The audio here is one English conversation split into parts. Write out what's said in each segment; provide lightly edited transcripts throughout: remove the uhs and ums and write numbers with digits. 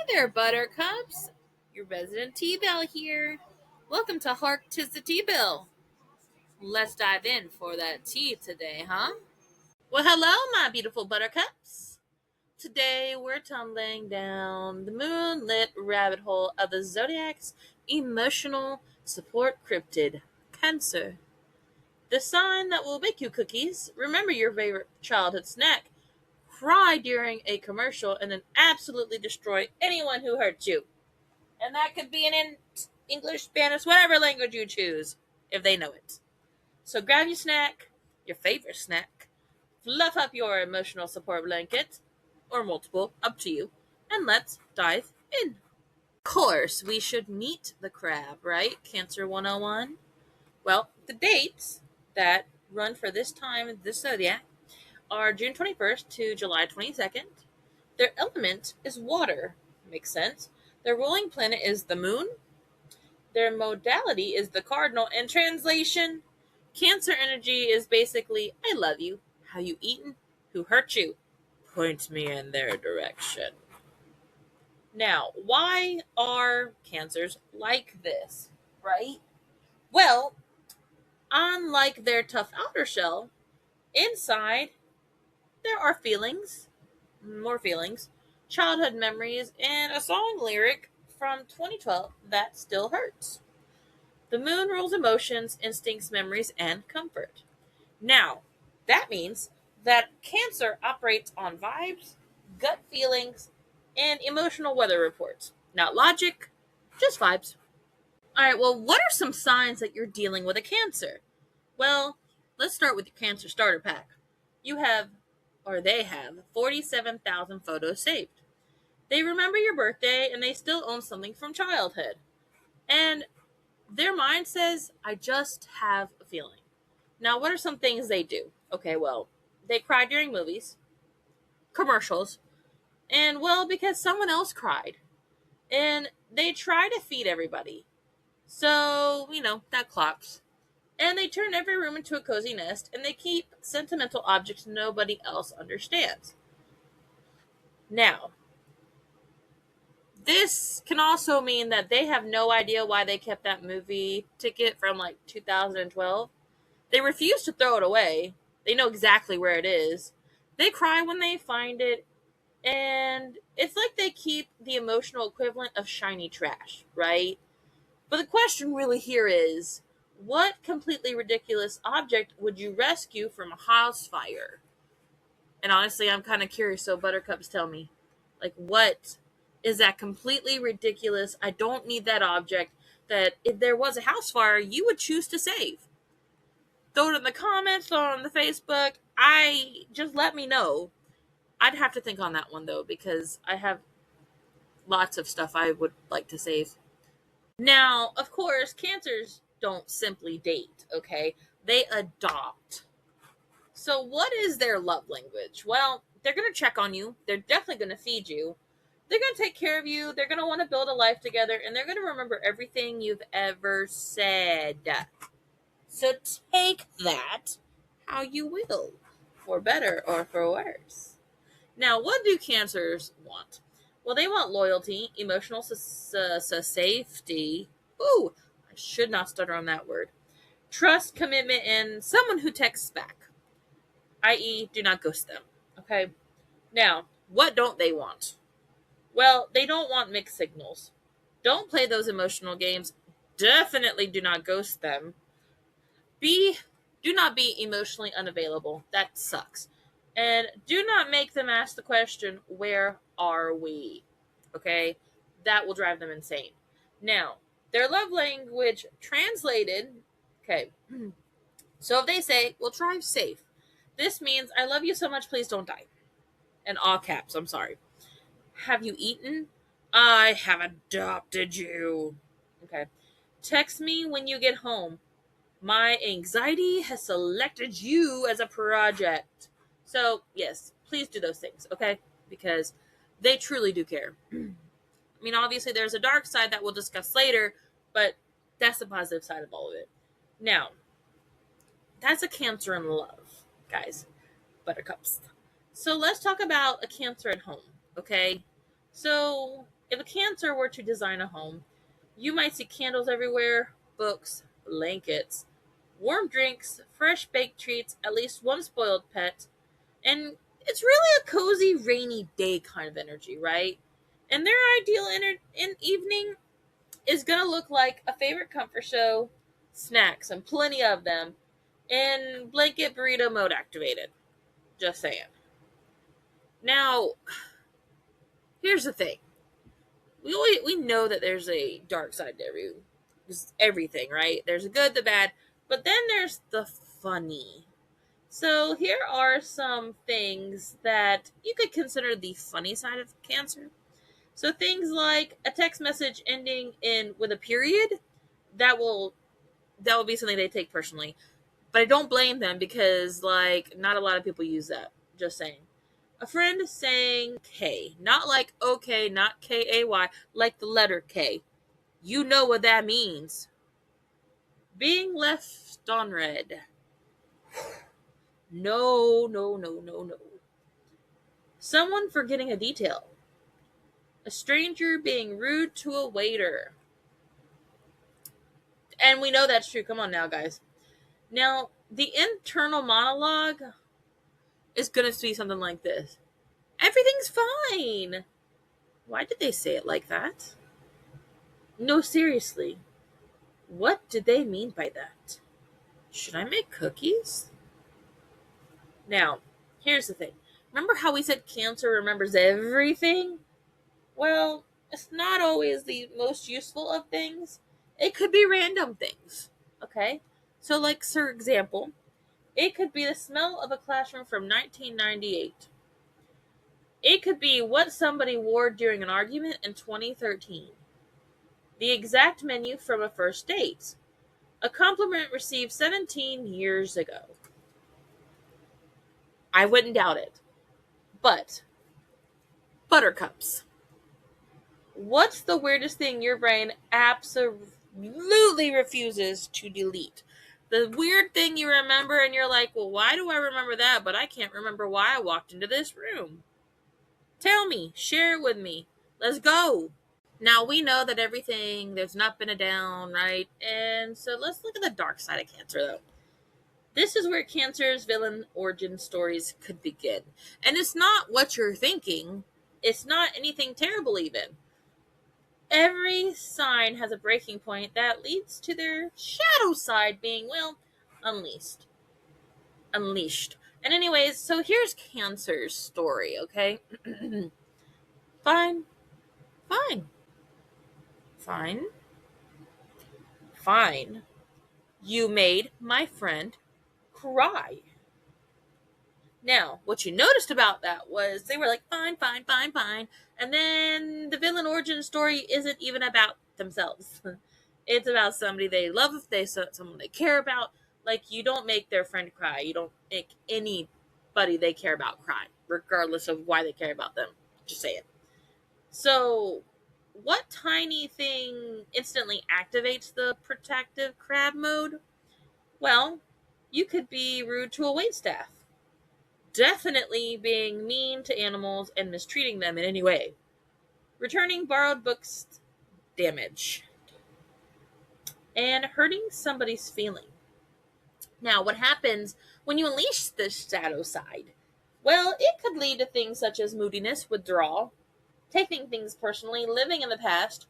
there, Buttercups. Your resident T-Bell here. Welcome to Hark Tis the T-Bill. Let's dive in for that tea today, huh? Well, hello, my beautiful Buttercups. Today we're tumbling down the moonlit rabbit hole of the Zodiac's emotional support cryptid, Cancer. The sign that will bake you cookies, remember your favorite childhood snack, cry during a commercial, and then absolutely destroy anyone who hurts you. And that could be in English, Spanish, whatever language you choose, if they know it. So grab your snack, your favorite snack, fluff up your emotional support blanket, or multiple, up to you, and let's dive in. Of course, we should meet the crab, right? Cancer 101. Well, the dates that run for this time, this zodiac, are June 21st to July 22nd. Their element is water. Makes sense. Their ruling planet is the moon. Their modality is the cardinal. In translation, Cancer energy is basically, I love you. How you eaten? Who hurt you? Point me in their direction. Now, why are Cancers like this, right? Well, unlike their tough outer shell, inside there are feelings, more feelings, childhood memories, and a song lyric from 2012 that still hurts. The moon rules emotions, instincts, memories, and comfort. Now, that means that Cancer operates on vibes, gut feelings, and emotional weather reports. Not logic, just vibes. All right, well, what are some signs that you're dealing with a Cancer? Well, let's start with your Cancer starter pack. You have, or they have, 47,000 photos saved. They remember your birthday and they still own something from childhood. And their mind says, I just have a feeling. Now, what are some things they do? Okay, well, they cry during movies, commercials, and well, because someone else cried. And they try to feed everybody. So, that clocks. And they turn every room into a cozy nest, and they keep sentimental objects nobody else understands. Now, this can also mean that they have no idea why they kept that movie ticket from like 2012. They refuse to throw it away. They know exactly where it is. They cry when they find it, and it's like they keep the emotional equivalent of shiny trash, right? But the question really here is, what completely ridiculous object would you rescue from a house fire? And honestly, I'm kind of curious, so Buttercups, tell me. Like, what is that completely ridiculous? I don't need that object that if there was a house fire, you would choose to save. Throw it in the comments or on the Facebook. Just let me know. I'd have to think on that one though, because I have lots of stuff I would like to save. Now, of course, Cancers don't simply date, okay? They adopt. So, what is their love language? Well, they're going to check on you. They're definitely going to feed you. They're going to take care of you. They're going to want to build a life together. And they're going to remember everything you've ever said. So, take that how you will, for better or for worse. Now, what do Cancers want? Well, they want loyalty, emotional safety. Ooh, I should not stutter on that word. Trust, commitment, and someone who texts back, i.e., do not ghost them. Okay? Now, what don't they want? Well, they don't want mixed signals. Don't play those emotional games. Definitely do not ghost them. Do not be emotionally unavailable. That sucks. And do not make them ask the question, where are we? Okay? That will drive them insane. Now, their love language translated, okay. So if they say, well, drive safe. This means, I love you so much, please don't die. In all caps, I'm sorry. Have you eaten? I have adopted you. Okay. Text me when you get home. My anxiety has selected you as a project. So, yes, please do those things, okay? Because they truly do care. I mean, obviously, there's a dark side that we'll discuss later, but that's the positive side of all of it. Now, that's a Cancer in love, guys. Buttercups. So, let's talk about a Cancer at home, okay? So, If a Cancer were to design a home, you might see candles everywhere, books, blankets, warm drinks, fresh baked treats, at least one spoiled pet, and it's really a cozy rainy day kind of energy, right? And their ideal evening is going to look like a favorite comfort show, snacks, and plenty of them, and blanket burrito mode activated. Just saying. Now, here's the thing. We know that there's a dark side to everything, right? There's a good, the bad, but then there's the funny. So here are some things that you could consider the funny side of Cancer. So things like a text message ending in with a period, that will be something they take personally. But I don't blame them because not a lot of people use that. Just saying. A friend saying K, not like okay, not K-A-Y, like the letter K. You know what that means. Being left on red. No, no, no, no, no. Someone forgetting a detail. A stranger being rude to a waiter. And we know that's true. Come on now, guys. Now, the internal monologue is going to be something like this. Everything's fine. Why did they say it like that? No, seriously. What did they mean by that? Should I make cookies? Now, here's the thing. Remember how we said Cancer remembers everything? Well, it's not always the most useful of things. It could be random things. Okay? So, for example, it could be the smell of a classroom from 1998. It could be what somebody wore during an argument in 2013. The exact menu from a first date. A compliment received 17 years ago. I wouldn't doubt it. But, buttercups. What's the weirdest thing your brain absolutely refuses to delete? The weird thing you remember and you're like, well, why do I remember that, but I can't remember why I walked into this room? Tell me. Share it with me. Let's go. Now, we know that there's an up and a down, right? And so let's look at the dark side of Cancer, though. This is where Cancer's villain origin stories could begin. And it's not what you're thinking. It's not anything terrible, even. Every sign has a breaking point that leads to their shadow side being, unleashed. And anyways, so here's Cancer's story, okay? Fine. You made my friend cry. Now, what you noticed about that was they were like, fine. And then the villain origin story isn't even about themselves. It's about somebody they love, someone they care about. You don't make their friend cry. You don't make anybody they care about cry, regardless of why they care about them. Just say it. So, what tiny thing instantly activates the protective crab mode? Well, you could be rude to a waitstaff. Definitely being mean to animals and mistreating them in any way. Returning borrowed books damage. And hurting somebody's feeling. Now, what happens when you unleash this shadow side? Well, it could lead to things such as moodiness, withdrawal, taking things personally, living in the past,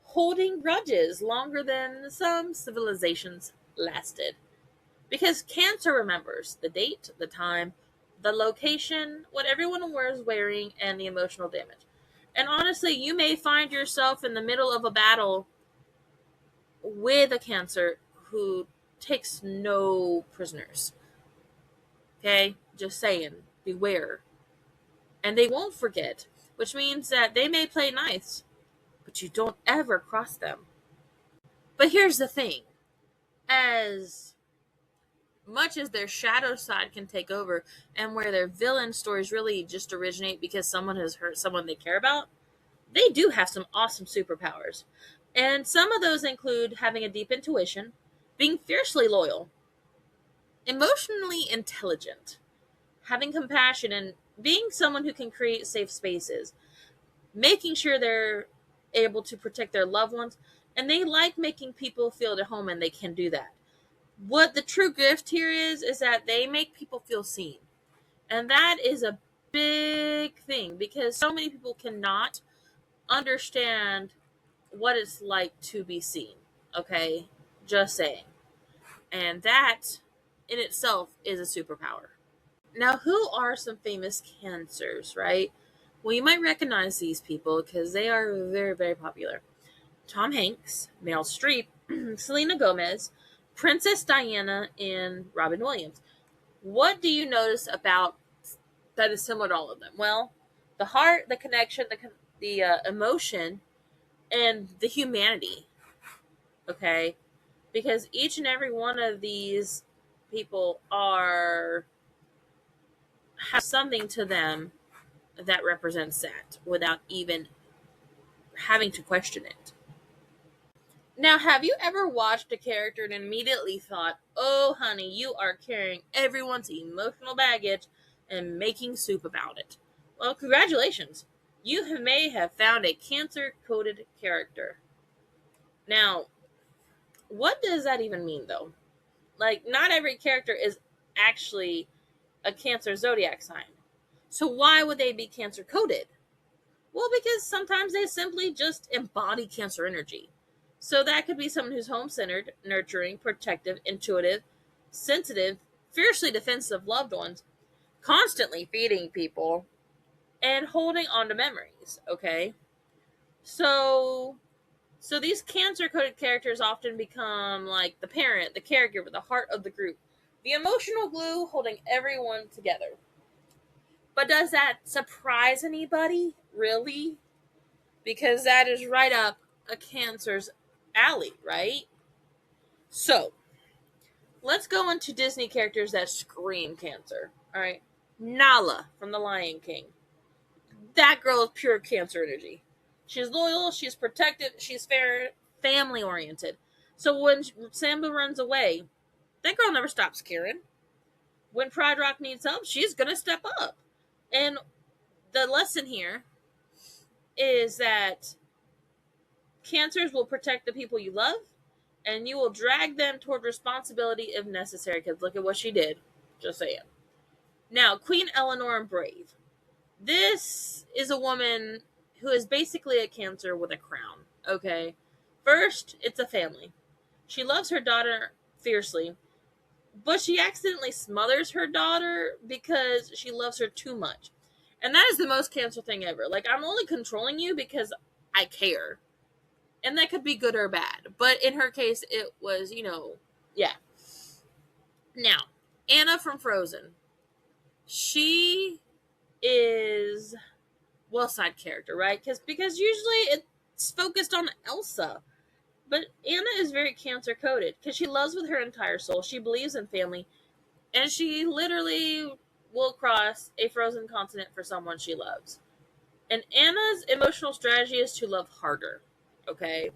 holding grudges longer than some civilizations lasted. Because Cancer remembers the date, the time, the location, what everyone was wearing, and the emotional damage. And honestly, you may find yourself in the middle of a battle with a Cancer who takes no prisoners. Okay? Just saying. Beware. And they won't forget, which means that they may play nice, but you don't ever cross them. But here's the thing. As much as their shadow side can take over, and where their villain stories really just originate because someone has hurt someone they care about, they do have some awesome superpowers. And some of those include having a deep intuition, being fiercely loyal, emotionally intelligent, having compassion, and being someone who can create safe spaces. making sure they're able to protect their loved ones, and they like making people feel at home, and they can do that. What the true gift here is that they make people feel seen. And that is a big thing because so many people cannot understand what it's like to be seen. Okay? Just saying. And that in itself is a superpower. Now, who are some famous cancers, right? Well, you might recognize these people because they are very, very popular. Tom Hanks, Meryl Streep, Selena Gomez, Princess Diana, and Robin Williams. What do you notice about that is similar to all of them? Well, the heart, the connection, the emotion, and the humanity. Okay, because each and every one of these people are have something to them that represents that without even having to question it. Now, have you ever watched a character and immediately thought, oh, honey, you are carrying everyone's emotional baggage and making soup about it? Well, congratulations. May have found a cancer-coded character. Now, what does that even mean, though? Like, not every character is actually a Cancer zodiac sign. So why would they be cancer-coded? Well, because sometimes they simply just embody Cancer energy. So that could be someone who's home-centered, nurturing, protective, intuitive, sensitive, fiercely defensive of loved ones, constantly feeding people, and holding on to memories, okay? So these Cancer-coded characters often become like the parent, the caregiver, the heart of the group, the emotional glue holding everyone together. But does that surprise anybody? Really? Because that is right up a Cancer's alley, right? So, let's go into Disney characters that scream Cancer. All right. Nala from The Lion King. That girl is pure Cancer energy. She's loyal, she's protective, she's fair, family oriented. So when Simba runs away, that girl never stops caring. When Pride Rock needs help, she's going to step up. And the lesson here is that Cancers will protect the people you love, and you will drag them toward responsibility if necessary, because look at what she did. Just saying. Now, Queen Eleanor in Brave. This is a woman who is basically a Cancer with a crown, okay? First, it's a family. She loves her daughter fiercely, but she accidentally smothers her daughter because she loves her too much. And that is the most Cancer thing ever. Like, I'm only controlling you because I care. And that could be good or bad. But in her case, it was, yeah. Now, Anna from Frozen. She is side character, right? Because usually it's focused on Elsa. But Anna is very Cancer coded because she loves with her entire soul. She believes in family. And she literally will cross a frozen continent for someone she loves. And Anna's emotional strategy is to love harder. Okay?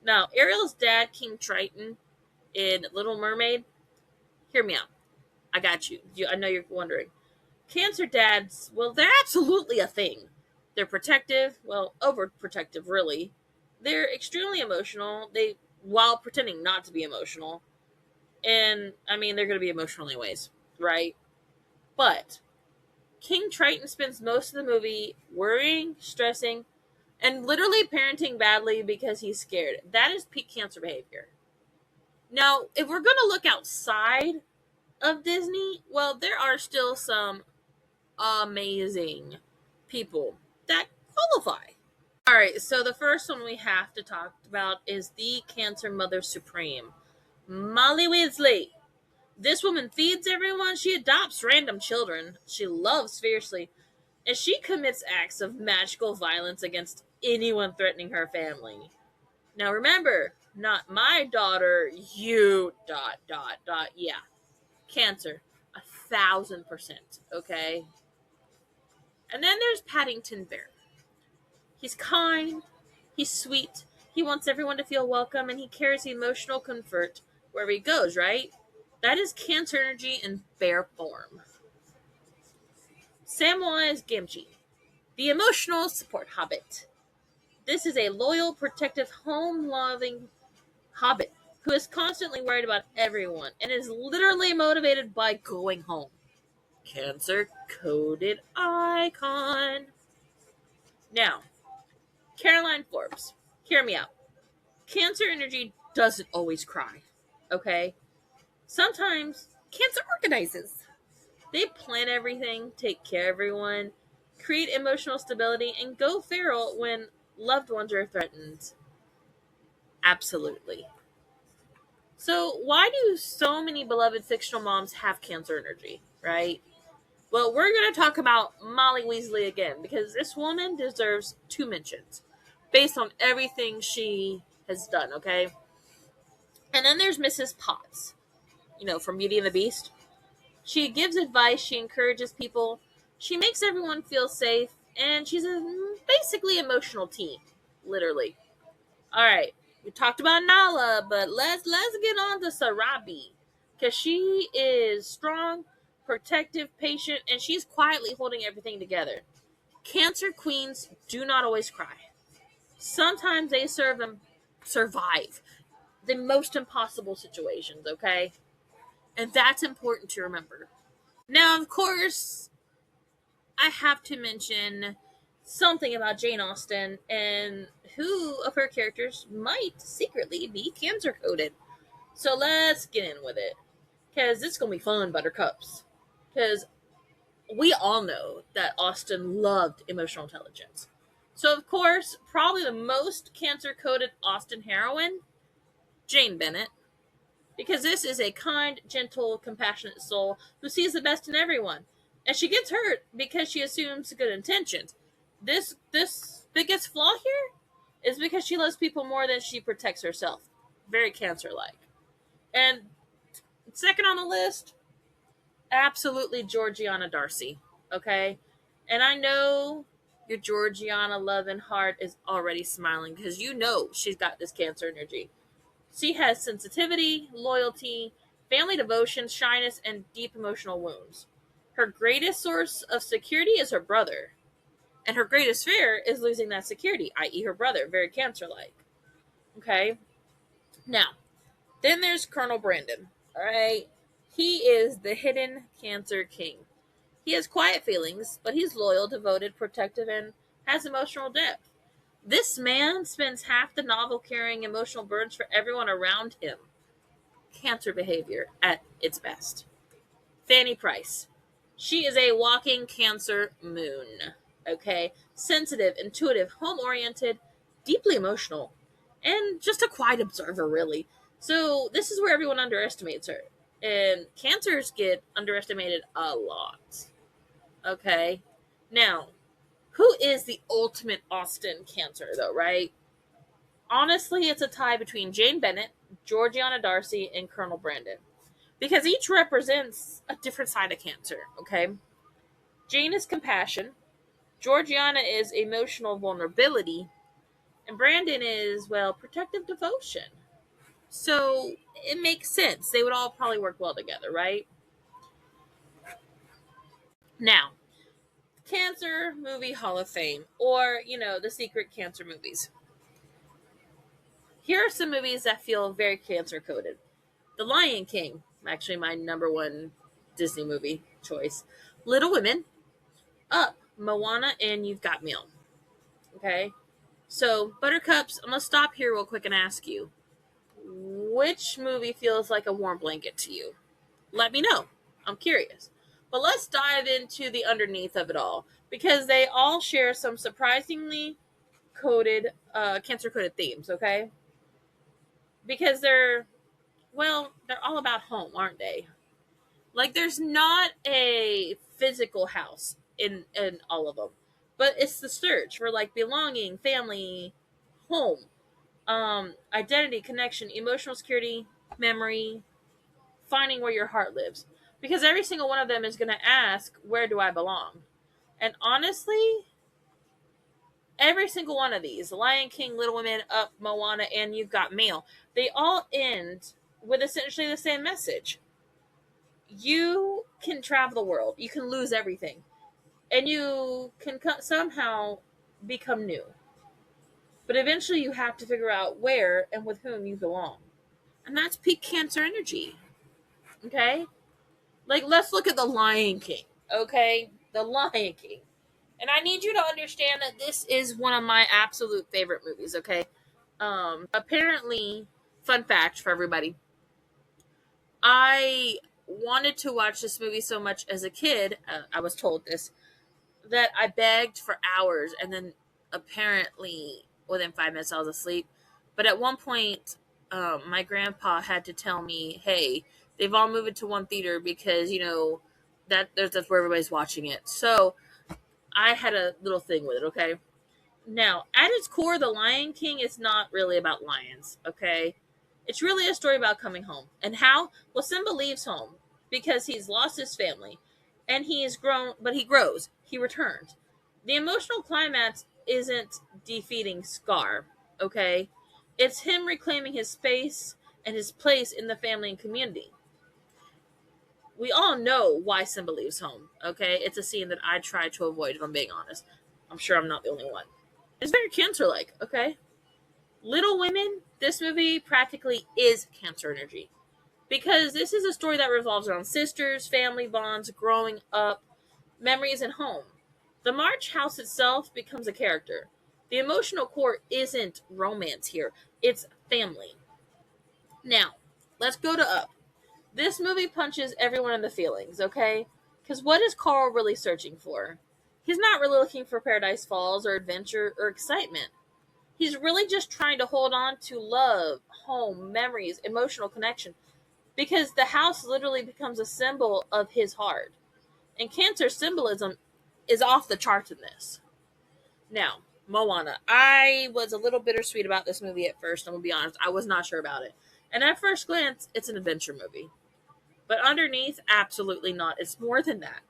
Now, Ariel's dad, King Triton, in Little Mermaid, hear me out. I got you. I know you're wondering. Cancer dads, well, they're absolutely a thing. They're protective, overprotective, really. They're extremely emotional. While pretending not to be emotional. And, I mean, they're going to be emotional anyways, right? But King Triton spends most of the movie worrying, stressing, and literally parenting badly because he's scared. That is peak Cancer behavior. Now, if we're going to look outside of Disney, well, there are still some amazing people that qualify. All right, so the first one we have to talk about is the Cancer Mother Supreme, Molly Weasley. This woman feeds everyone. She adopts random children. She loves fiercely. And she commits acts of magical violence against anyone threatening her family. Now remember, not my daughter, you ... Yeah. Cancer. 1,000%. Okay? And then there's Paddington Bear. He's kind. He's sweet. He wants everyone to feel welcome, and he carries emotional comfort wherever he goes, right? That is Cancer energy in bear form. Samwise Gamgee. The emotional support hobbit. This is a loyal, protective, home-loving hobbit who is constantly worried about everyone and is literally motivated by going home. Cancer coded icon. Now, Caroline Forbes, hear me out. Cancer energy doesn't always cry, okay? Sometimes Cancer organizes. They plan everything, take care of everyone, create emotional stability, and go feral when loved ones are threatened. Absolutely. So, why do so many beloved fictional moms have Cancer energy, right? Well, we're going to talk about Molly Weasley again because this woman deserves two mentions based on everything she has done, okay? And then there's Mrs. Potts, from Beauty and the Beast. She gives advice, she encourages people, she makes everyone feel safe, and she's a basically emotional teen, literally. All right, we talked about Nala, but let's get on to Sarabi because she is strong, protective, patient, and she's quietly holding everything together. Cancer queens do not always cry. Sometimes they survive the most impossible situations, okay? And that's important to remember. Now, of course, I have to mention something about Jane Austen and who of her characters might secretly be Cancer coded. So let's get in with it. Because it's going to be fun, Buttercups. Because we all know that Austen loved emotional intelligence. So, of course, probably the most Cancer coded Austen heroine, Jane Bennet. Because this is a kind, gentle, compassionate soul who sees the best in everyone. And she gets hurt because she assumes good intentions. This biggest flaw here is because she loves people more than she protects herself. Very Cancer-like. And second on the list, absolutely Georgiana Darcy. Okay? And I know your Georgiana loving heart is already smiling because you know she's got this Cancer energy. She has sensitivity, loyalty, family devotion, shyness, and deep emotional wounds. Her greatest source of security is her brother. And her greatest fear is losing that security, i.e., her brother, very Cancer like. Okay? Now, then there's Colonel Brandon. Alright? He is the hidden Cancer king. He has quiet feelings, but he's loyal, devoted, protective, and has emotional depth. This man spends half the novel carrying emotional burdens for everyone around him. Cancer behavior at its best. Fanny Price. She is a walking Cancer moon. Okay? Sensitive, intuitive, home oriented, deeply emotional, and just a quiet observer, really. So, this is where everyone underestimates her. And Cancers get underestimated a lot. Okay? Now, who is the ultimate Austen Cancer, though, right? Honestly, it's a tie between Jane Bennet, Georgiana Darcy, and Colonel Brandon. Because each represents a different side of Cancer, okay? Jane is compassion, Georgiana is emotional vulnerability, and Brandon is, well, protective devotion. So it makes sense. They would all probably work well together, right? Now, Cancer Movie Hall of Fame, or, the secret Cancer movies. Here are some movies that feel very Cancer coded. The Lion King, actually my number one Disney movie choice. Little Women, Up, Moana, and You've Got Mail. Okay? So, Buttercups, I'm going to stop here real quick and ask you, which movie feels like a warm blanket to you? Let me know. I'm curious. But let's dive into the underneath of it all, because they all share some surprisingly Cancer coded themes, okay? Because they're all about home, aren't they? Like, there's not a physical house in all of them, but it's the search for like belonging, family, home, identity, connection, emotional security, memory, finding where your heart lives. Because every single one of them is going to ask, where do I belong? And honestly, every single one of these, Lion King, Little Women, Up, Moana, and You've Got Mail, they all end with essentially the same message. You can travel the world. You can lose everything. and you can somehow become new. But eventually you have to figure out where and with whom you belong. And that's peak Cancer energy. Okay? Like, let's look at The Lion King. Okay? The Lion King. And I need you to understand that this is one of my absolute favorite movies, okay? Apparently, fun fact for everybody, I wanted to watch this movie so much as a kid, I was told this, that I begged for hours, and then apparently within 5 minutes I was asleep. But at one point, my grandpa had to tell me, "Hey, they've all moved to one theater because that's where everybody's watching it." So I had a little thing with it. Okay, now at its core, The Lion King is not really about lions. Okay, it's really a story about coming home. And how? Well, Simba leaves home because he's lost his family and he is grown, but he grows. He returns. The emotional climax isn't defeating Scar, okay? It's him reclaiming his space and his place in the family and community. We all know why Simba leaves home, okay? It's a scene that I try to avoid, if I'm being honest. I'm sure I'm not the only one. It's very Cancer like, okay? Little Women, this movie practically is Cancer energy. Because this is a story that revolves around sisters, family bonds, growing up, memories, and home. The March house itself becomes a character. The emotional core isn't romance here, it's family. Now, let's go to Up. This movie punches everyone in the feelings, okay? Because what is Carl really searching for? He's not really looking for Paradise Falls or adventure or excitement. He's really just trying to hold on to love, home, memories, emotional connection. Because the house literally becomes a symbol of his heart. And Cancer symbolism is off the charts in this. Now, Moana. I was a little bittersweet about this movie at first, I'm going to be honest. I was not sure about it. And at first glance, it's an adventure movie. But underneath, absolutely not. It's more than that.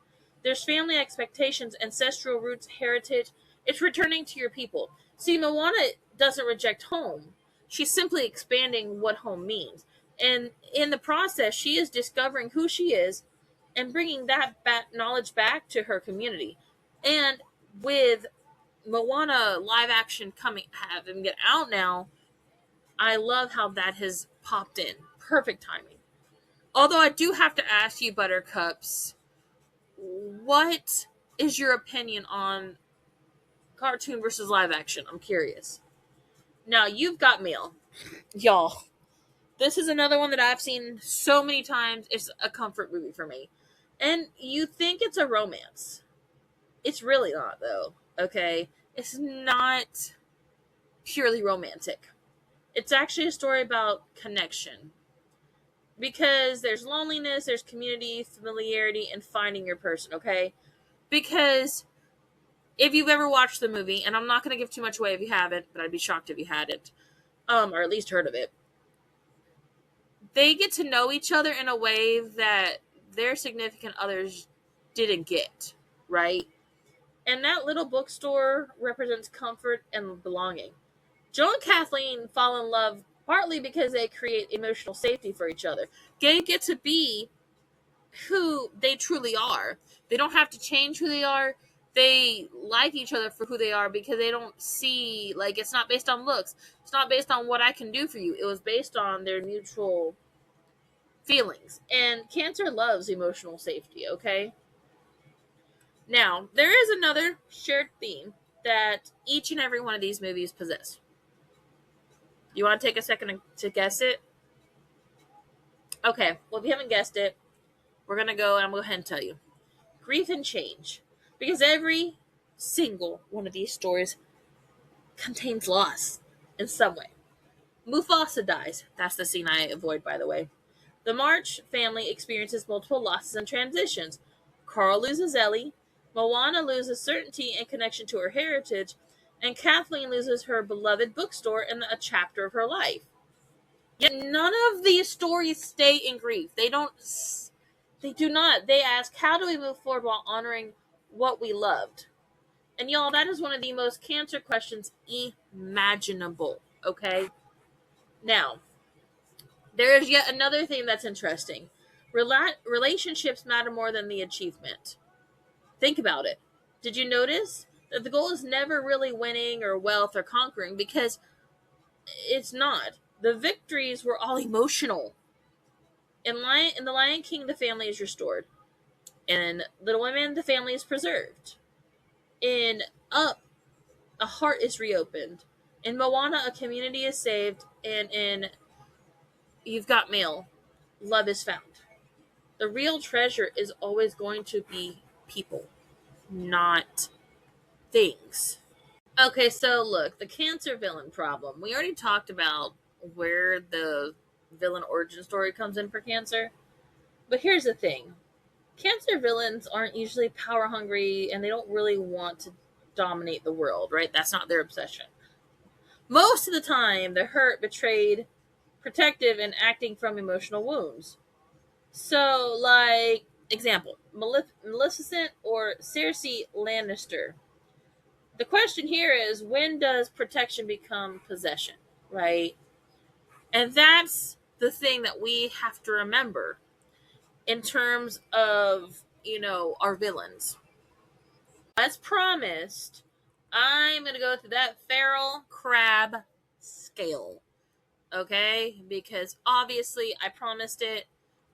There's family expectations, ancestral roots, heritage. It's returning to your people. See, Moana doesn't reject home. She's simply expanding what home means. And in the process, she is discovering who she is and bringing that knowledge back to her community. And with Moana live action having get out now, I love how that has popped in. Perfect timing. Although I do have to ask you, Buttercups, what is your opinion on cartoon versus live action? I'm curious. Now, You've Got Mail. Y'all, this is another one that I've seen so many times. It's a comfort movie for me. And you think it's a romance. It's really not, though. Okay? It's not purely romantic. It's actually a story about connection. Because there's loneliness, there's community, familiarity, and finding your person, okay? Because if you've ever watched the movie, and I'm not going to give too much away if you haven't, but I'd be shocked if you hadn't, or at least heard of it, they get to know each other in a way that their significant others didn't get, right? And that little bookstore represents comfort and belonging. Joe and Kathleen fall in love partly because they create emotional safety for each other. They get to be who they truly are. They don't have to change who they are. They like each other for who they are because they don't see, like, it's not based on looks. It's not based on what I can do for you. It was based on their mutual feelings. And Cancer loves emotional safety, okay? Now, there is another shared theme that each and every one of these movies possess. You want to take a second to guess it? Okay, well, if you haven't guessed it, we're going to go and I'm going to go ahead and tell you. Grief and change. Because every single one of these stories contains loss in some way. Mufasa dies. That's the scene I avoid, by the way. The March family experiences multiple losses and transitions. Carl loses Ellie. Moana loses certainty and connection to her heritage. And Kathleen loses her beloved bookstore and a chapter of her life. Yet none of these stories stay in grief. They do not. They ask, how do we move forward while honoring what we loved? And y'all, that is one of the most Cancer questions imaginable, okay? Now, there is yet another thing that's interesting. Relationships matter more than the achievement. Think about it. Did you notice that the goal is never really winning or wealth or conquering, because it's not. The victories were all emotional. In The Lion King, the family is restored. In Little Women, the family is preserved. In Up, a heart is reopened. In Moana, a community is saved. And in You've Got Mail, love is found. The real treasure is always going to be people, not things. Okay, so look, the cancer villain problem. We already talked about where the villain origin story comes in for cancer. But here's the thing. Cancer villains aren't usually power hungry, and they don't really want to dominate the world, right? That's not their obsession. Most of the time, they're hurt, betrayed, protective, and acting from emotional wounds. So, like, example, Maleficent or Cersei Lannister. The question here is, when does protection become possession, right? And that's the thing that we have to remember in terms of, our villains. As promised, I'm going to go through that feral crab scale, okay? Because obviously I promised it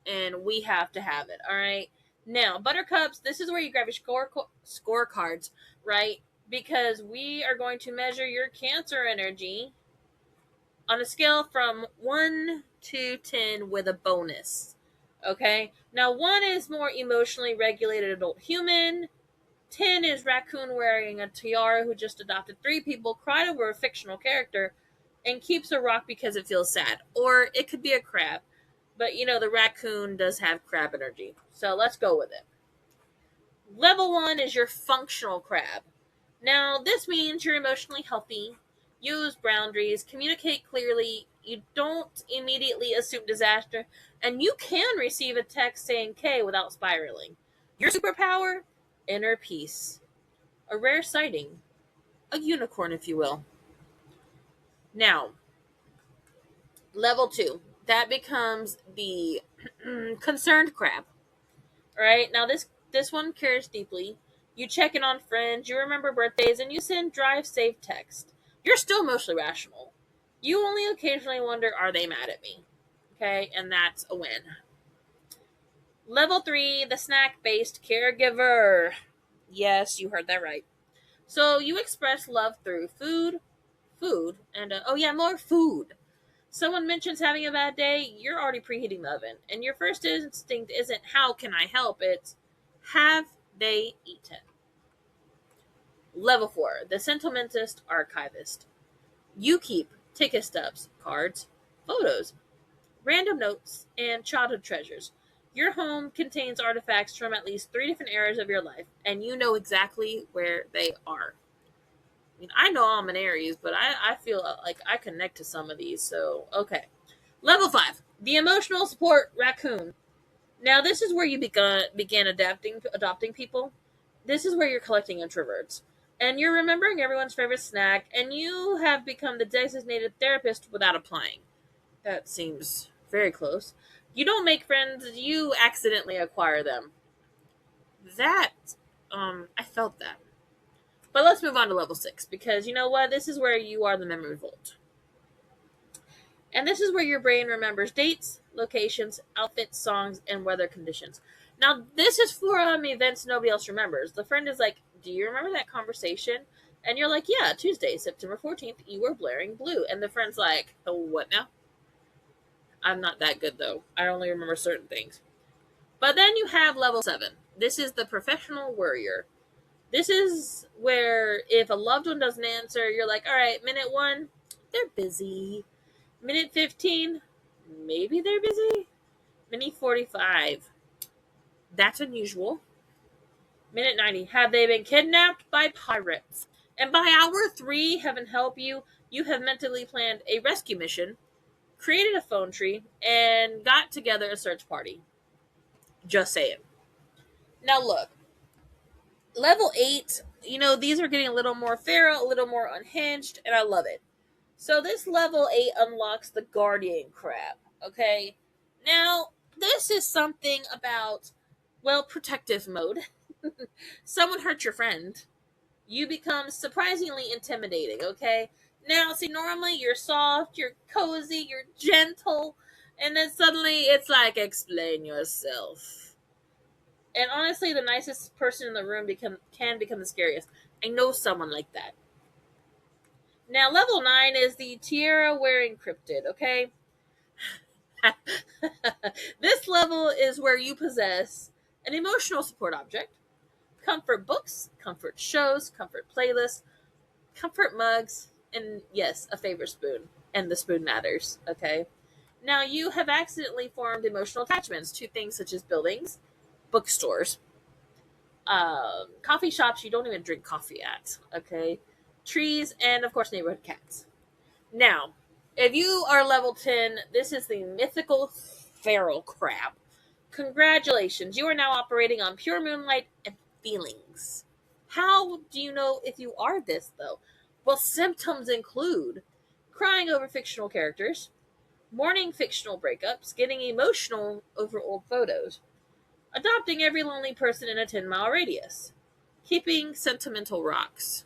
and we have to have it, all right? Now, Buttercups, this is where you grab your scorecards, right? Because we are going to measure your cancer energy on a scale from 1 to 10 with a bonus. Okay? Now, 1 is more emotionally regulated adult human. 10 is raccoon wearing a tiara who just adopted 3 people, cried over a fictional character, and keeps a rock because it feels sad. Or it could be a crab. But, the raccoon does have crab energy. So let's go with it. Level 1 is your functional crab. Now, this means you're emotionally healthy, use boundaries, communicate clearly, you don't immediately assume disaster, and you can receive a text saying K without spiraling. Your superpower? Inner peace. A rare sighting. A unicorn, if you will. Now, level 2. That becomes the concerned crab. Alright, now this one cares deeply. You check in on friends, you remember birthdays, and you send drive safe text. You're still emotionally rational. You only occasionally wonder, are they mad at me? Okay, and that's a win. Level 3, the snack-based caregiver. Yes, you heard that right. So you express love through food, and more food. Someone mentions having a bad day, you're already preheating the oven. And your first instinct isn't, how can I help? It's, have they eaten? Level 4, the sentimentalist archivist. You keep ticket stubs, cards, photos, random notes, and childhood treasures. Your home contains artifacts from at least 3 different eras of your life, and you know exactly where they are. I know I'm an Aries, but I feel like I connect to some of these, so okay. Level 5, the emotional support raccoon. Now, this is where you began adopting people. This is where you're collecting introverts. And you're remembering everyone's favorite snack, and you have become the designated therapist without applying. That seems very close. You don't make friends, you accidentally acquire them. That, I felt that. But let's move on to level 6, because you know what? This is where you are the memory vault. And this is where your brain remembers dates, locations, outfits, songs, and weather conditions. Now, this is for events nobody else remembers. The friend is like, do you remember that conversation? And you're like, yeah, Tuesday, September 14th, you were blaring blue. And the friend's like, oh, what now? I'm not that good, though. I only remember certain things. But then you have level 7. This is the professional worrier. This is where if a loved one doesn't answer, you're like, all right, minute 1, they're busy. Minute 15, maybe they're busy. Minute 45, that's unusual. Minute 90, have they been kidnapped by pirates? And by hour 3, heaven help you, you have mentally planned a rescue mission, created a phone tree, and got together a search party. Just saying. Now look, level 8, these are getting a little more feral, a little more unhinged, and I love it. So this level 8 unlocks the guardian crab, okay? Now, this is something about, protective mode. Someone hurt your friend. You become surprisingly intimidating, okay? Now, see, normally you're soft, you're cozy, you're gentle, and then suddenly it's like, explain yourself. And honestly, the nicest person in the room can become the scariest. I know someone like that. Now, level 9 is the tiara wearing cryptid, okay? This level is where you possess an emotional support object, comfort books, comfort shows, comfort playlists, comfort mugs, and yes, a favorite spoon. And the spoon matters, okay? Now, you have accidentally formed emotional attachments to things such as buildings, bookstores, coffee shops you don't even drink coffee at, okay? Trees, and of course, neighborhood cats. Now, if you are level 10, this is the mythical feral crab. Congratulations, you are now operating on pure moonlight and feelings. How do you know if you are this, though? Well, symptoms include crying over fictional characters, mourning fictional breakups, getting emotional over old photos, adopting every lonely person in a 10-mile radius, keeping sentimental rocks,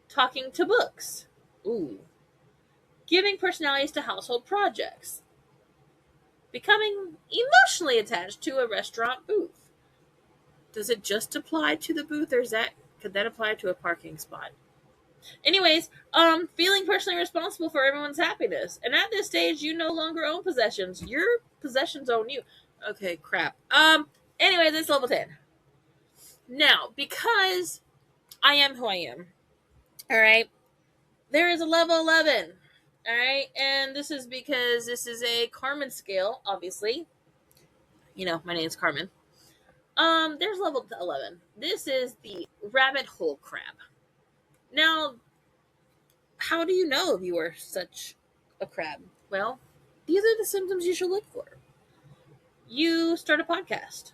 talking to books, ooh, giving personalities to household projects, becoming emotionally attached to a restaurant booth. Does it just apply to the booth, or could that apply to a parking spot? Anyways, feeling personally responsible for everyone's happiness. And at this stage, you no longer own possessions. Your possessions own you. Okay, crap. Anyways, it's level 10. Now, because I am who I am, alright, there is a level 11. Alright, and this is because this is a Carmen scale, obviously. You know, my name's Carmen. There's level 11. This is the rabbit hole crab. Now, how do you know if you are such a crab? Well, these are the symptoms you should look for. You start a podcast.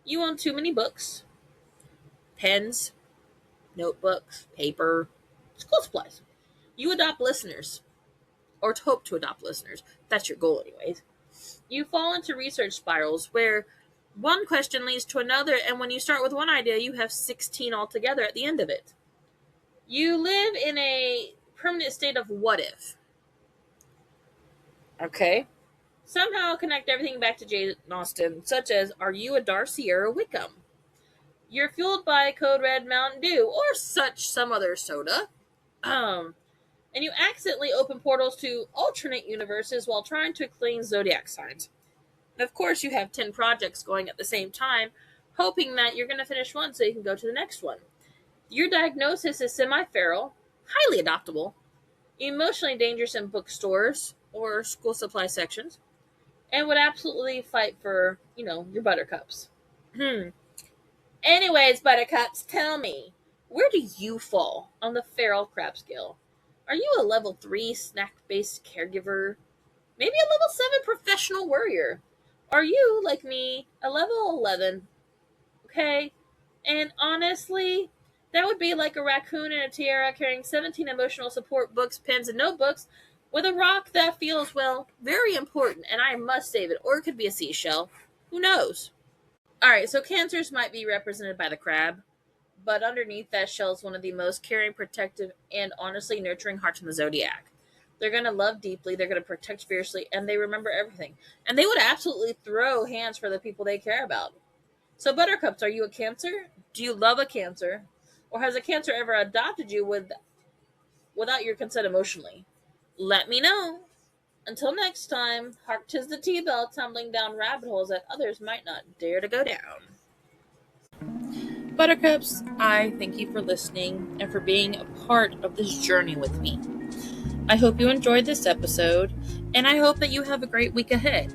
You own too many books, pens, notebooks, paper, school supplies. You adopt listeners, or hope to adopt listeners. That's your goal, anyways. You fall into research spirals where one question leads to another, and when you start with one idea, you have 16 altogether at the end of it. You live in a permanent state of what if. Okay. Somehow connect everything back to Jane Austen, such as, are you a Darcy or a Wickham? You're fueled by Code Red Mountain Dew, or some other soda. And you accidentally open portals to alternate universes while trying to explain zodiac signs. And of course, you have 10 projects going at the same time, hoping that you're going to finish one so you can go to the next one. Your diagnosis is semi-feral, highly adoptable, emotionally dangerous in bookstores or school supply sections, and would absolutely fight for, your buttercups. Anyways, buttercups, tell me, where do you fall on the feral crab scale? Are you a level 3 snack-based caregiver? Maybe a level 7 professional warrior? Are you, like me, a level 11? Okay? And honestly, that would be like a raccoon in a tiara carrying 17 emotional support books, pens, and notebooks with a rock that feels, well, very important, and I must save it. Or it could be a seashell. Who knows? Alright, so cancers might be represented by the crab, but underneath that shell is one of the most caring, protective, and honestly nurturing hearts in the zodiac. They're going to love deeply, they're going to protect fiercely, and they remember everything. And they would absolutely throw hands for the people they care about. So, buttercups, are you a Cancer? Do you love a Cancer? Or has a Cancer ever adopted you without your consent emotionally? Let me know. Until next time, hark 'tis the tea bell tumbling down rabbit holes that others might not dare to go down. Buttercups, I thank you for listening and for being a part of this journey with me. I hope you enjoyed this episode, and I hope that you have a great week ahead.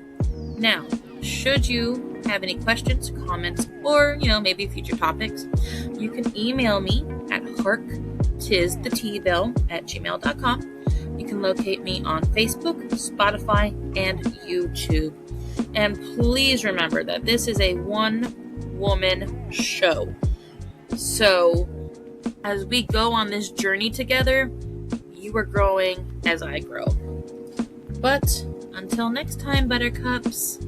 Now, should you have any questions, comments, or, maybe future topics, you can email me at harktisthetbell@gmail.com. You can locate me on Facebook, Spotify, and YouTube. And please remember that this is a one-woman show. So, as we go on this journey together, you are growing as I grow. But until next time, buttercups,